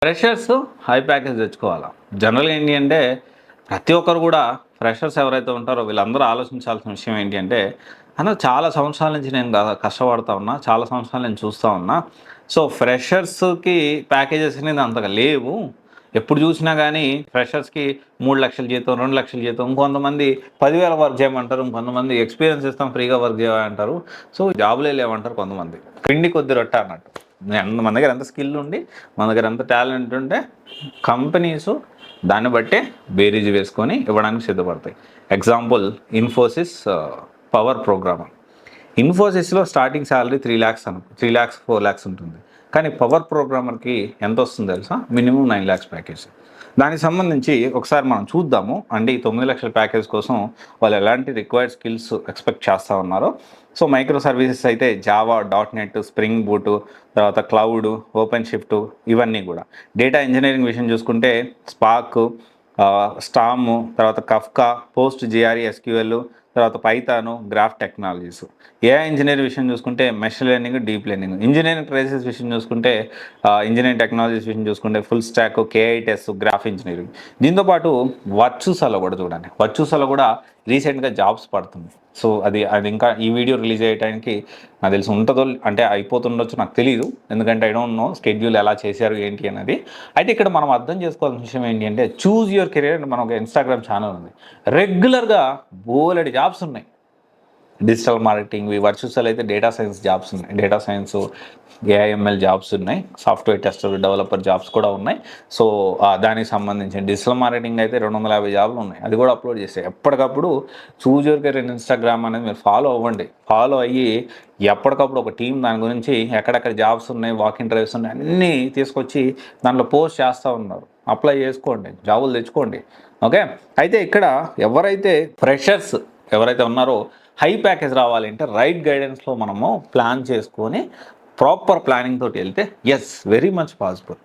Freshers high package తెచ్చుకోవాలా. జనరల్‌గా ఏంటి అంటే ప్రతి ఒక్కరు కూడా ఫ్రెషర్స్ ఎవరైతే ఉంటారో వీళ్ళందరూ ఆలోచించాల్సిన విషయం ఏంటి అంటే, అన్న చాలా సంవత్సరాల నుంచి నేను కష్టపడతా ఉన్నా. చాలా సంవత్సరాలు నేను చూస్తా ఉన్నా. సో, ఫ్రెషర్స్‌కి ప్యాకేజెస్ అనేది అంతగా లేవు. ఎప్పుడు చూసినా గానీ ఫ్రెషర్స్‌కి 3,00,000 జీతం, 2,00,000 జీతం, ఇంకొంతమంది 10,000 వర్క్ చేయమంటారు. ఇంకొంతమంది ఎక్స్‌పీరియన్స్ ఇస్తాం ఫ్రీగా వర్క్ చేయంటారు. సో, జాబులే లేవంటారు కొంతమంది. పిండి కొద్ది రొట్టె అన్నట్టు. మన దగ్గర ఎంత స్కిల్ ఉండి, మన దగ్గర ఎంత టాలెంట్ ఉంటే కంపెనీసు దాన్ని బట్టే బేరీజు వేసుకొని ఇవ్వడానికి సిద్ధపడతాయి. Example Infosys power programmer. ఇన్ఫోసిస్‌లో స్టార్టింగ్ సాలరీ 3,00,000 3,00,000, 4,00,000 ఉంటుంది. కానీ పవర్ ప్రోగ్రామర్‌కి ఎంతొస్తుందో తెలుసా? Minimum 9,00,000 package. దానికి సంబంధించి ఒకసారి మనం చూద్దాము. అంటే ఈ 9,00,000 ప్యాకేజ్ కోసం వాళ్ళు ఎలాంటి రిక్వైర్డ్ స్కిల్స్ ఎక్స్‌పెక్ట్ చేస్తా ఉన్నారో. సో, మైక్రో సర్వీసెస్ అయితే జావా, డాట్‌నెట్, స్ప్రింగ్ బూటు, తర్వాత క్లౌడ్, ఓపెన్ షిఫ్ట్ ఇవన్నీ కూడా. డేటా ఇంజినీరింగ్ విషయం చూసుకుంటే స్పార్క్, స్టామ్, తర్వాత కఫ్కా, పోస్ట్ జిఆర్ఈ ఎస్‌క్యూఎల్, తర్వాత Python, graph technologies. AI engineering విషయం చూసుకుంటే machine learning, deep learning. Engineering traces విషయం చూసుకుంటే ఇంజనీరింగ్ టెక్నాలజీస్ విషయం చూసుకుంటే ఫుల్ స్టాక్, కేఐటెస్, గ్రాఫ్ ఇంజనీరింగ్. దీంతోపాటు వర్చుసాలో కూడా చూడండి. వర్చుసాలో కూడా రీసెంట్గా జాబ్స్ పడుతుంది. సో, అది ఇంకా ఈ వీడియో రిలీజ్ అయ్యేటానికి నాకు తెలిసి ఉంటుందో అంటే అయిపోతుండొచ్చు, నాకు తెలియదు. ఎందుకంటే ఐ డోంట్ నో స్కెడ్యూల్ ఎలా చేశారు ఏంటి అనేది. అయితే ఇక్కడ మనం అర్థం చేసుకోవాల్సిన విషయం ఏంటి అంటే చూజ్ యువర్ కెరీర్ అని మన ఒక ఇన్స్టాగ్రామ్ ఛానల్ ఉంది. రెగ్యులర్గా బోలెడు జాబ్స్ ఉన్నాయి. డిజిటల్ మార్కెటింగ్, వర్చువల్ అయితే డేటా సైన్స్ జాబ్స్ ఉన్నాయి. డేటా సైన్స్, ఏఐఎంఎల్ జాబ్స్ ఉన్నాయి. సాఫ్ట్వేర్ టెస్టర్, డెవలపర్ జాబ్స్ కూడా ఉన్నాయి. సో, దానికి సంబంధించిన డిజిటల్ మార్కెటింగ్ అయితే 250 జాబ్లు ఉన్నాయి. అది కూడా అప్లోడ్ చేస్తాయి. ఎప్పటికప్పుడు చూజ్ యువర్ కెరీర్ ఇన్స్టాగ్రామ్ అనేది మీరు ఫాలో అవ్వండి. ఫాలో అయ్యి ఎప్పటికప్పుడు ఒక టీం దాని గురించి ఎక్కడెక్కడ జాబ్స్ ఉన్నాయి, వాక్ ఇన్ డ్రైవ్స్ ఉన్నాయి అన్నీ తీసుకొచ్చి దాంట్లో పోస్ట్ చేస్తూ ఉన్నారు. అప్లై చేసుకోండి, జాబులు తెచ్చుకోండి. ఓకే. అయితే ఇక్కడ ఫ్రెషర్స్ ఎవరైతే ఉన్నారో హై ప్యాకేజ్ రావాలంటే రైట్ గైడెన్స్లో మనము ప్లాన్ చేసుకొని ప్రాపర్ ప్లానింగ్ తోటి వెళ్తే వెరీ మచ్ పాసిబుల్.